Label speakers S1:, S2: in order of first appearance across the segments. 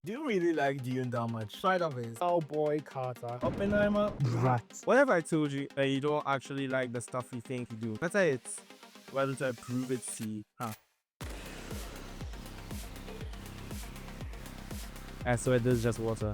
S1: Do you really like Dune that much? Spiderverse.
S2: Oh boy, Carter.
S1: Oppenheimer.
S2: Right.
S3: What if I told you that you don't actually like the stuff you think you do? Better it's whether to prove it, see. Huh. I swear this is just water.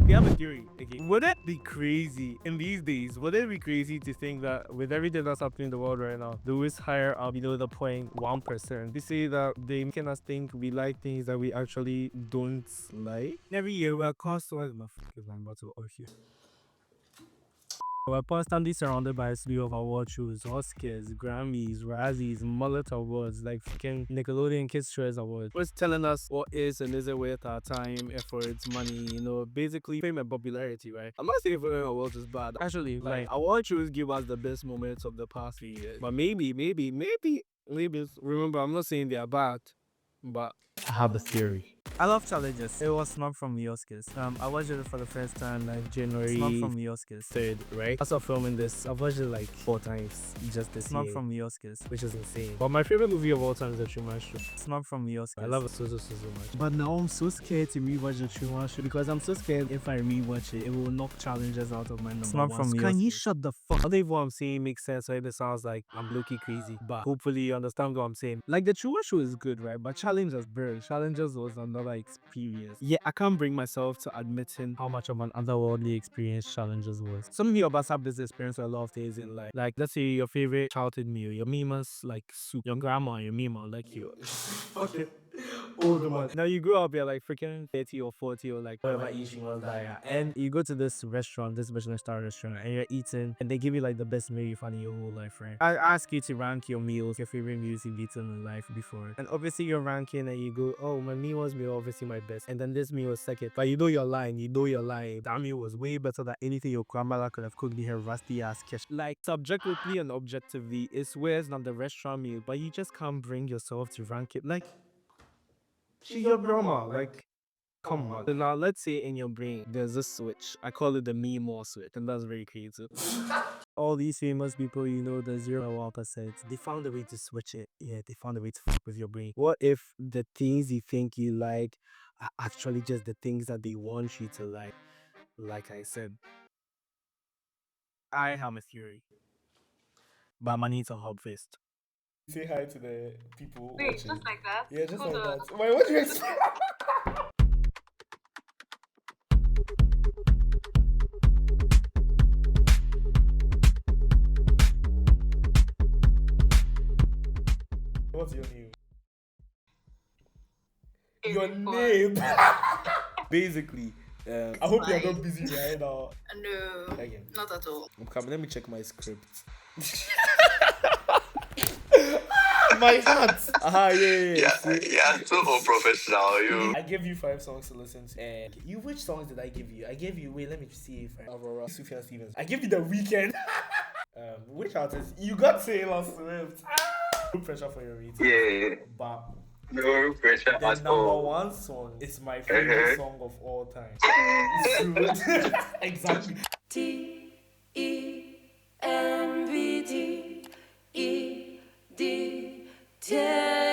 S3: We have a theory. Okay. Would it be crazy in these days? Would it be crazy to think that with everything that's happening in the world right now, those higher up below the 0.1%, they say that they making us think we like things that we actually don't like? Every year we're constantly we're constantly surrounded by a slew of award shows, Oscars, Grammys, Razzies, mullet awards, like freaking Nickelodeon Kids Choice Awards. What's telling us what is and isn't worth our time, efforts, money, you know, basically fame and popularity, right? I'm not saying fame and awards is bad. Actually, like award shows give us the best moments of the past few years. But maybe, remember, I'm not saying they are bad, but
S2: I have a theory.
S3: I love challenges. It was not from the Oscars. I watched it for the first time like January. Not from the Oscars. 3rd, right? As of filming this, I've watched it like 4 times just this year. Not from the Oscars, which is insane. But my favorite movie of all time is The Truman Show. It's not from the Oscars. I love it so much. But now I'm so scared to rewatch The Truman Show because I'm so scared if I rewatch it, it will knock challenges out of my number. It's not from the Oscars. Can you shut the fuck? I don't even what I'm saying makes sense, or if it sounds like I'm low-key crazy. But hopefully you understand what I'm saying. Like The Truman Show is good, right? But challenges, bro. Challenges was another experience. Yeah, I can't bring myself to admitting how much of an otherworldly experience challenges was. Some of us have this experience with a lot of things in life. Like, let's say your favorite childhood meal, your mama's like soup, your grandma, your mama, like you. Okay. Older one. Now you grow up, you're like freaking 30 or 40 or like whatever age you was that, and you go to this restaurant, this Michelin star restaurant, and you're eating, and they give you like the best meal you've had in your whole life, right? I ask you to rank your meals, your favorite meals you've eaten in life before, and obviously you're ranking, and you go, oh, my meal was obviously my best, and then this meal was second, but you know you're lying. That meal was way better than anything your grandmother could have cooked in her rusty ass kitchen. Like, subjectively and objectively, it's worse than the restaurant meal, but you just can't bring yourself to rank it. Like, she's your grandma. Like, come on. So now, let's say in your brain, there's a switch. I call it the me more switch, and that's very creative. All these famous people, you know, the 0.1%, they found a way to switch it. Yeah, they found a way to fuck with your brain. What if the things you think you like are actually just the things that they want you to like? Like I said, I have a theory, but I'm gonna need to hub first.
S2: Say hi to the people.
S4: Wait,
S2: watching.
S4: just like that?
S2: Yeah, just
S4: Hold
S2: like
S4: on.
S2: that. Wait, what do you expect? What's your name? Your name. Basically, I hope you're not busy right now.
S4: No,
S2: Okay.
S4: not at all.
S2: I'm coming. Let me check my script. My hands. Yeah.
S5: Yeah, so unprofessional, you.
S2: I gave you 5 songs to listen to. And you, which songs did I give you? I gave you. Wait, let me see if Aurora, Sufjan Stevens. I gave you the weekend. Which artist? You got Taylor Swift. No pressure for your rating.
S5: Yeah,
S2: But
S5: no pressure
S2: the
S5: at
S2: number
S5: all.
S2: 1 song is my favorite song of all time. Exactly.
S4: TEMVDED tempted.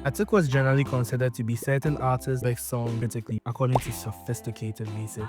S3: I took what's generally considered to be certain artists' best song critically, according to sophisticated research.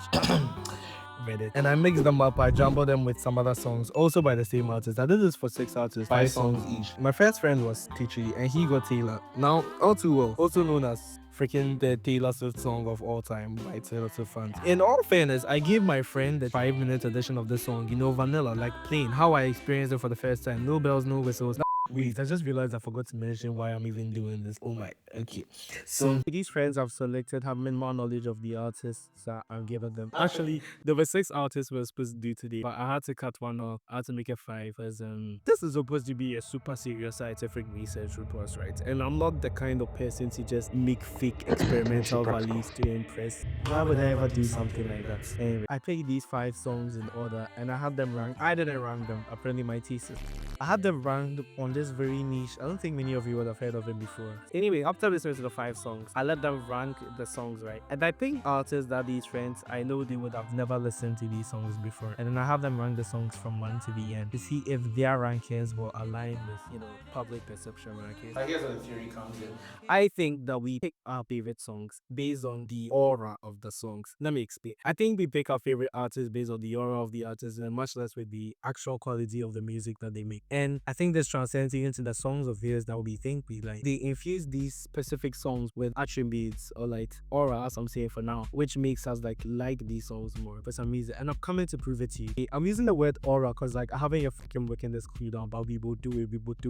S3: Reddit. And I mixed them up. I jumbled them with some other songs, also by the same artist. I did this for 6 artists, 5 songs each. My first friend was Takyi, and he got Taylor. Now, All Too Well, also known as freaking the Taylor Swift song of all time by Taylor Swift fans. In all fairness, I gave my friend the 5-minute edition of the song, you know, vanilla, like plain, how I experienced it for the first time. No bells, no whistles. Wait, I just realized I forgot to mention why I'm even doing this. Oh my, okay. So these friends I've selected have minimal knowledge of the artists that I've given them. Actually, there were 6 artists we were supposed to do today, but I had to cut one off. I had to make it 5 as this is supposed to be a super serious scientific research report, right? And I'm not the kind of person to just make fake experimental values to impress. Why would I ever do something like that? Anyway, I played these 5 songs in order, and I had them ranked. I didn't rank them, apparently my thesis. I had them ranked on this is very niche. I don't think many of you would have heard of it before. Anyway, after listening to the 5 songs, I let them rank the songs, right? And I think artists that these friends, I know they would have never listened to these songs before. And then I have them rank the songs from 1 to the end to see if their rankings will align with, you know, public perception rankings.
S2: I guess the theory comes in.
S3: I think that we pick our favorite songs based on the aura of the songs. Let me explain. I think we pick our favorite artists based on the aura of the artist and much less with the actual quality of the music that they make. And I think this transcends into the songs of theirs that we think we like. They infuse these specific songs with attributes or like aura, as I'm saying for now, which makes us like these songs more for some reason. And I'm coming to prove it to you. I'm using the word aura because like I haven't yet freaking working this clue down, but we will do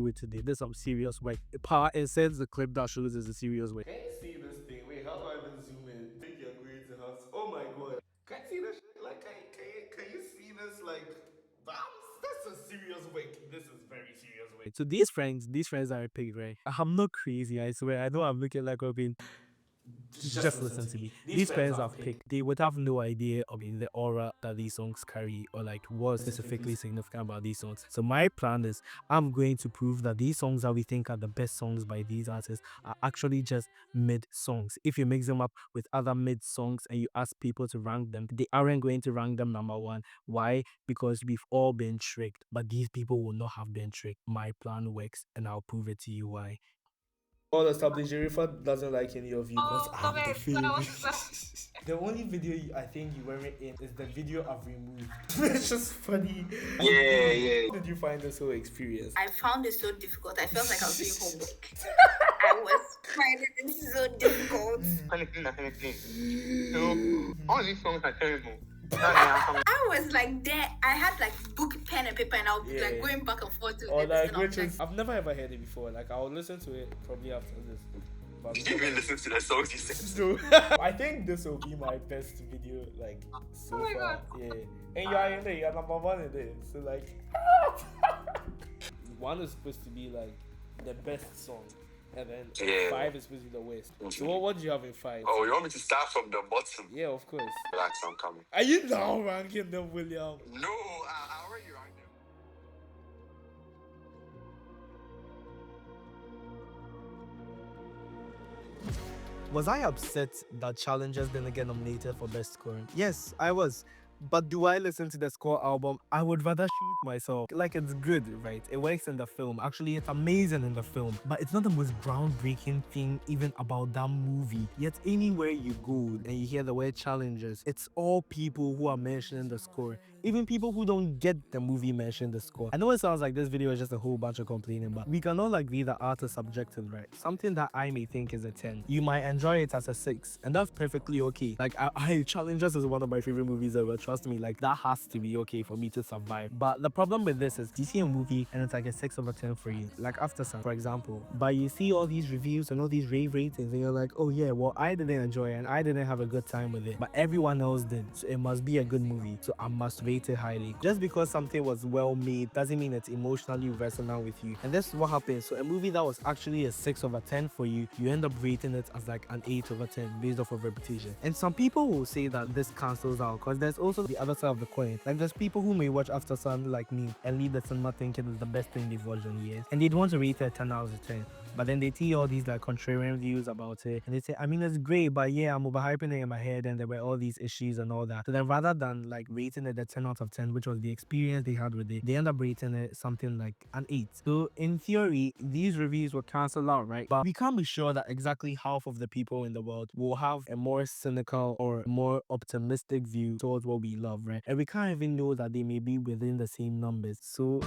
S3: it today. There's some serious work. Power and sends the clip that shows is a serious work.
S2: Can you see this thing? Wait, how do I even zoom in? I think you're going to have. Oh my god. Can you see this? Like, can you see this? Like, that's a serious wake. This is very serious wake.
S3: So these friends are a pig, right? I'm not crazy, I swear. I know I'm looking like I've been. Just listen to me. These friends I've picked, they would have no idea of the aura that these songs carry or like what's specifically significant about these songs. So my plan is I'm going to prove that these songs that we think are the best songs by these artists are actually just mid songs. If you mix them up with other mid songs and you ask people to rank them, they aren't going to rank them number 1. Why? Because we've all been tricked, but these people will not have been tricked. My plan works and I'll prove it to you why.
S2: All established, Jerifa doesn't like any of you because I'm the favorite. The only video I think you weren't in is the video I've removed. It's just funny.
S5: Yeah.
S2: How did you find this whole experience?
S4: I found it so difficult. I felt like I was doing homework. I was finding it so difficult.
S5: All these songs are terrible.
S4: I was like there. I had like book, pen, and paper, and I was like going back and forth to
S2: Or
S4: it.
S2: like which I've never ever heard it before. Like I'll listen to it probably after this. But
S5: Did you even listen to the songs you said?
S2: so, I think this will be my best video like so
S4: Oh my
S2: far.
S4: God.
S2: Yeah. And you are in there, you're number 1 in there. So like 1 is supposed to be like the best song. And then 5 is supposed to be the worst. So what do you have in 5?
S5: Oh, you want me to start from the bottom?
S2: Yeah, of course.
S5: Relax, I'm coming.
S2: Are you now ranking them, William?
S5: No, I already ranked them.
S3: Was I upset that Challengers didn't get nominated for Best Scoring? Yes, I was. But do I listen to the score album? I would rather shoot myself. Like, it's good, right? It works in the film. Actually, it's amazing in the film. But it's not the most groundbreaking thing even about that movie. Yet anywhere you go and you hear the word Challengers, it's all people who are mentioning the score. Even people who don't get the movie mention the score. I know it sounds like this video is just a whole bunch of complaining, but we can all agree that art is subjective, right? Something that I may think is a 10, you might enjoy it as a 6, and that's perfectly okay. Like, I Challengers is one of my favorite movies ever. Trust me, like that has to be okay for me to survive. But the problem with this is you see a movie and it's like a 6 over 10 for you, like Aftersun, for example. But you see all these reviews and all these rave ratings and you're like, oh yeah, well I didn't enjoy it and I didn't have a good time with it, but everyone else did, so it must be a good movie, so I must rate it highly. Just because something was well made doesn't mean it's emotionally resonant with you. And this is what happens. So a movie that was actually a 6 over 10 for you, you end up rating it as like an 8 over 10 based off of reputation. And some people will say that this cancels out because there's also the other side of the coin. Like there's people who may watch Aftersun like me and leave the cinema thinking it's the best thing they've watched in years, and they'd want to rate it 10 out of 10. But then they see all these like contrarian views about it and they say, I mean, it's great, but yeah, I'm overhyping it in my head and there were all these issues and all that. So then rather than like rating it a 10 out of 10, which was the experience they had with it, they end up rating it something like an 8. So in theory, these reviews were cancelled out, right? But we can't be sure that exactly half of the people in the world will have a more cynical or more optimistic view towards what we love, right? And we can't even know that they may be within the same numbers. So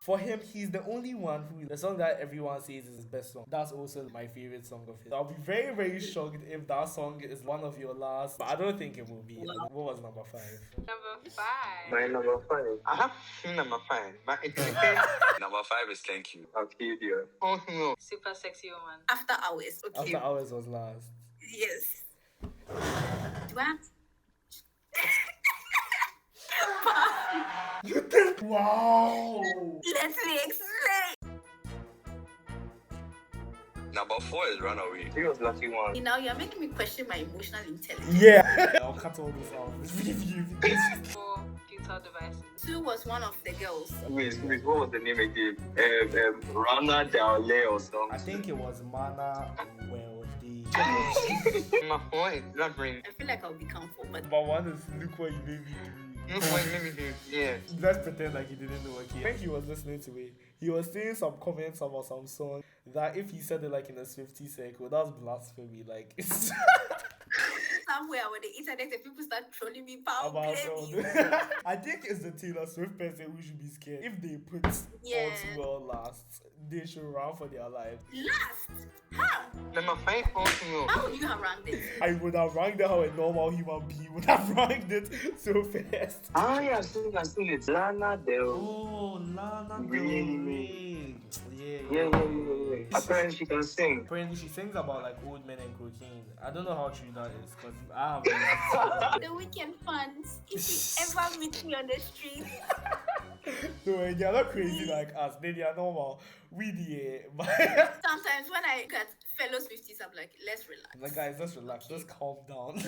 S2: for him, he's the only one who, the song that everyone says is his best song, that's also my favorite song of his. I'll be very, very shocked if that song is one of your last, but I don't think it will be. What was number 5?
S4: Number 5.
S5: My number 5. I have seen number 5, but it's okay. Number 5 is Thank You. I'll give you. Oh no.
S4: Super sexy woman. After Hours. Okay.
S2: After Hours was last.
S4: Yes. Do I have
S2: Wow.
S4: Let me explain.
S5: Number 4 is Runaway. He was lucky one.
S4: Now you're making me question my emotional intelligence.
S2: Yeah. I'll cut all this out. This video.
S4: 4, Beautiful mental devices. 2 was one of the girls.
S5: Wait, what was the name again? Rana Dale or something.
S2: I think it was Mana Weldy.
S5: My point, that ring.
S4: I feel like I'll be comfortable, but
S2: Number one is look what you made me do.
S5: Look what let me do. Yeah.
S2: Let's pretend like he didn't know. Okay. When he was listening to it, he was saying some comments about some song that if he said it like in a Swifty circle, that's blasphemy. Like it's
S4: somewhere on the internet, if people start trolling me, power
S2: about
S4: blame
S2: all
S4: you.
S2: the- I think it's the Taylor Swift person who should be scared. If they put
S4: Yeah.
S2: All Too Well last, they should run for their life.
S4: Last? How?
S5: Number 5 also.
S4: How would you have ranked it?
S2: I would have ranked it how a normal human being would have ranked it so fast.
S5: Ah, yeah, I've seen it. Lana Del.
S2: Oh, Lana
S5: Really?
S2: Yeah.
S5: Apparently she can sing.
S2: Apparently she sings about like old men and cocaine. I don't know how true that is because I haven't.
S4: The weekend fans, if you ever meet me on the street,
S2: No, they are not crazy like us. They are normal. We the
S4: sometimes when I look at fellow Swifties, I'm like, let's relax.
S2: like guys, just relax, just calm down.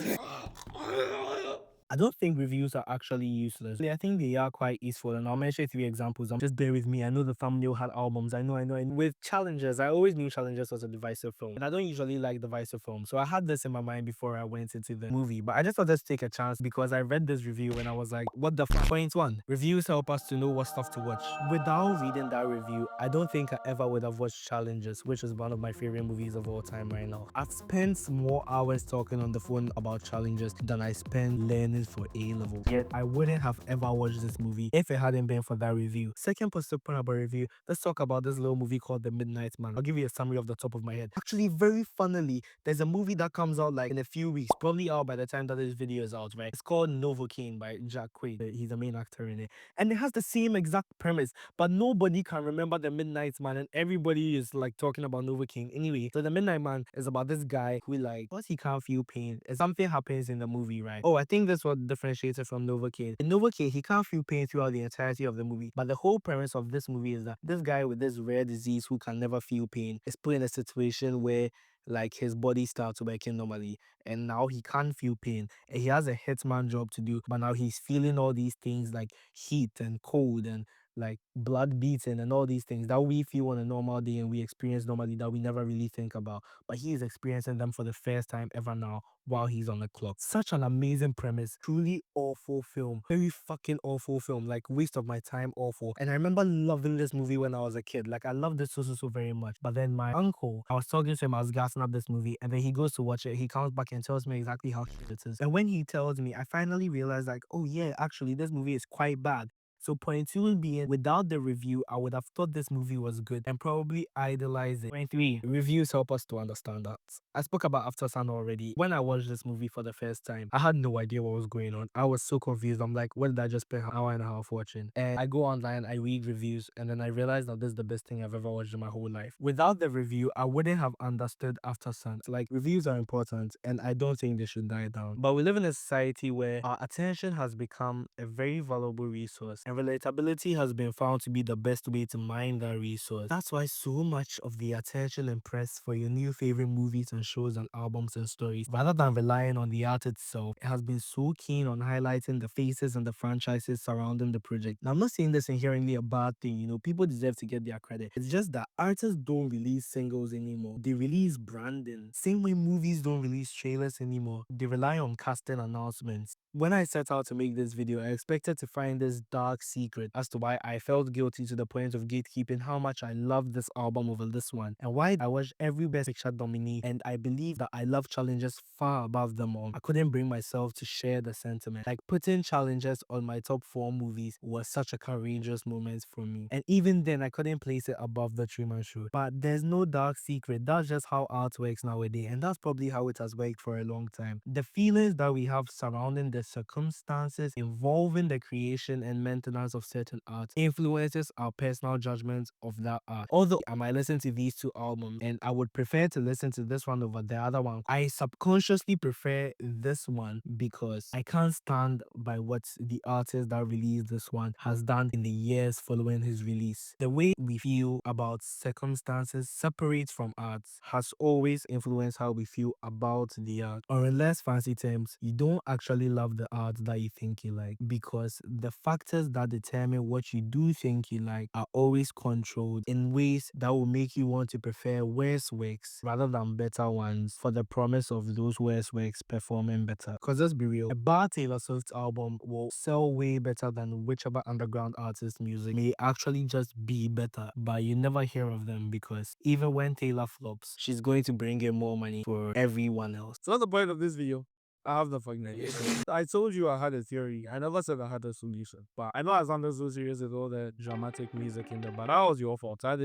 S3: I don't think reviews are actually useless. I think they are quite useful, and I'll mention 3 examples. Just bear with me. I know the thumbnail had albums. I know. And with Challengers, I always knew Challengers was a divisive film, and I don't usually like divisive films. So I had this in my mind before I went into the movie. But I just thought let's take a chance because I read this review and I was like, what the f? Point 1. Reviews help us to know what stuff to watch. Without reading that review, I don't think I ever would have watched Challengers, which is one of my favorite movies of all time right now. I've spent more hours talking on the phone about Challengers than I spent learning for A-level. Yet I wouldn't have ever watched this movie if it hadn't been for that review. Second positive point about review, let's talk about this little movie called The Midnight Man. I'll give you a summary off the top of my head. Actually, very funnily, there's a movie that comes out like in a few weeks, probably out by the time that this video is out, right? It's called Novocaine by Jack Quaid. He's the main actor in it. And it has the same exact premise, but nobody can remember The Midnight Man and everybody is like talking about Novocaine. Anyway, so The Midnight Man is about this guy who like, once he can't feel pain, and something happens in the movie, right? Oh, I think that's what differentiates it from Novocaine. In Novocaine, he can't feel pain throughout the entirety of the movie, but the whole premise of this movie is that this guy with this rare disease who can never feel pain is put in a situation where like his body starts working normally and now he can't feel pain and he has a hitman job to do, but now he's feeling all these things like heat and cold and like blood beating and all these things that we feel on a normal day and we experience normally that we never really think about, but he is experiencing them for the first time ever now while he's on the clock. Such an amazing premise. Truly awful film. Very fucking awful film. Like waste of my time, awful. And I remember loving this movie when I was a kid. Like I loved it so very much. But then my uncle, I was talking to him, I was gassing up this movie, and then he goes to watch it. He comes back and tells me exactly how shit it is. And when he tells me, I finally realized like, oh yeah, actually this movie is quite bad. So point 2 being, without the review, I would have thought this movie was good and probably idolize it. Point 3, reviews help us to understand that. I spoke about Aftersun already. When I watched this movie for the first time, I had no idea what was going on. I was so confused. I'm like, what did I just spend an hour and a half watching? And I go online, I read reviews, and then I realized that this is the best thing I've ever watched in my whole life. Without the review, I wouldn't have understood Aftersun. Like, reviews are important, and I don't think they should die down. But we live in a society where our attention has become a very valuable resource, and relatability has been found to be the best way to mine that resource. That's why so much of the attention and press for your new favorite movies and shows and albums and stories, rather than relying on the art itself, it has been so keen on highlighting the faces and the franchises surrounding the project. Now, I'm not saying this inherently a bad thing, you know, people deserve to get their credit. It's just that artists don't release singles anymore. They release branding. Same way movies don't release trailers anymore. They rely on casting announcements. When I set out to make this video, I expected to find this dark secret as to why I felt guilty to the point of gatekeeping how much I loved this album over this one, and why I watched every Best Picture nominee, and I believe that I love Challenges far above them all. I couldn't bring myself to share the sentiment. Like, putting Challenges on my top 4 movies was such a courageous moment for me, and even then I couldn't place it above The Truman Show. But there's no dark secret. That's just how art works nowadays, and that's probably how it has worked for a long time. The feelings that we have surrounding the circumstances involving the creation and maintenance of certain art influences our personal judgment of that art. Although I might listen to these 2 albums and I would prefer to listen to this one over the other one, I subconsciously prefer this one because I can't stand by what the artist that released this one has done in the years following his release. The way we feel about circumstances separate from art has always influenced how we feel about the art. Or in less fancy terms, you don't actually love love the art that you think you like, because the factors that determine what you do think you like are always controlled in ways that will make you want to prefer worse works rather than better ones, for the promise of those worse works performing better. Because let's be real, a bad Taylor Swift album will sell way better than whichever underground artist music may actually just be better, but you never hear of them because even when Taylor flops, she's going to bring in more money for everyone else. So what's the point of this video? I have the fucking idea. I told you I had a theory. I never said I had a solution. But I know I sounded so serious with all the dramatic music in there, but that was your fault. I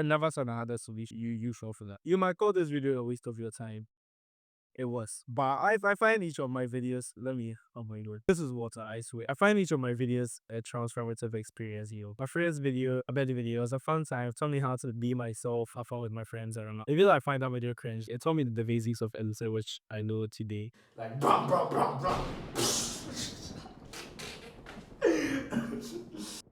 S3: never said I had a solution. You fell for that. You might call this video a waste of your time. It was. But I find each of my videos, oh my god. This is water, I swear. I find each of my videos a transformative experience, My first video, I bet the video was a fun time. It taught me how to be myself, have fun with my friends, I don't know. The video I find that video cringe, it taught me the basics of Elsa, which I know today.
S2: Like, brum, brum, brum, brum.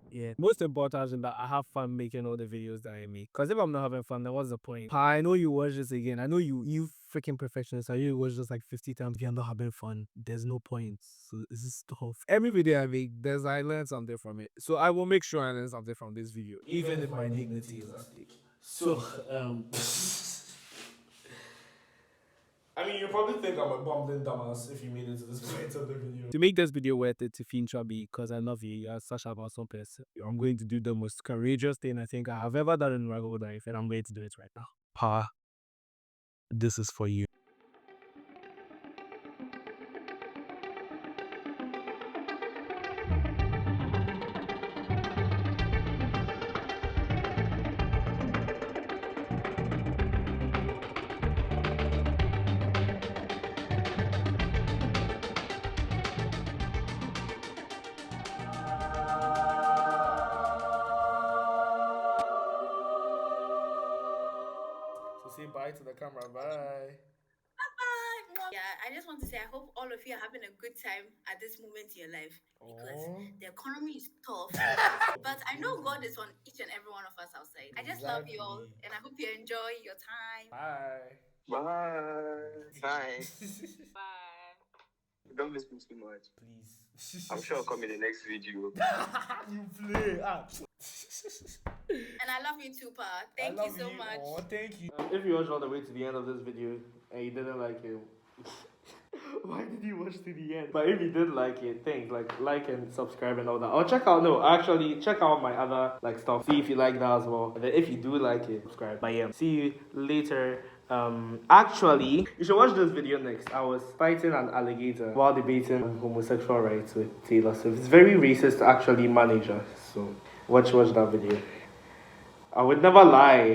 S3: Yeah. Most important is that I have fun making all the videos that I make. Because if I'm not having fun, then what's the point? Pa, I know you watch this again. I know you freaking perfectionist. I know you watch this like 50 times. If you're not having fun, there's no point. So this is tough. Every video I make, I learn something from it. So I will make sure I learn something from this video. Even if my dignity is at stake. So,
S2: I mean, you probably think I'm a bumbling dumbass if you made it to this point of the video.
S3: to make this video worth it to feature me, because I love you, you're such an awesome person. I'm going to do the most courageous thing I think I have ever done in my whole life, and I'm going to do it right now. Pa, this is for you.
S2: Say bye to the camera. Bye.
S4: Bye. Yeah, I just want to say I hope all of you are having a good time at this moment in your life, because the economy is tough. But I know God is on each and every one of us outside. I just love you all, and I hope you enjoy your time.
S2: Bye.
S5: Bye. Bye.
S4: Bye.
S5: Don't miss me too much.
S2: Please.
S5: I'm sure I'll come in the next video.
S2: You play.
S4: And I love you too, Pa. Thank you so much.
S2: Oh, thank you.
S3: If you watched all the way to the end of this video and you didn't like it, why did you watch to the end? But if you did like it, thanks. Like and subscribe and all that. Or check out my other stuff. See if you like that as well. And then if you do like it, subscribe. But yeah, see you later. Actually, you should watch this video next. I was fighting an alligator while debating homosexual rights with Taylor Swift. It's very racist to actually manage us. So watch that video. I would never lie.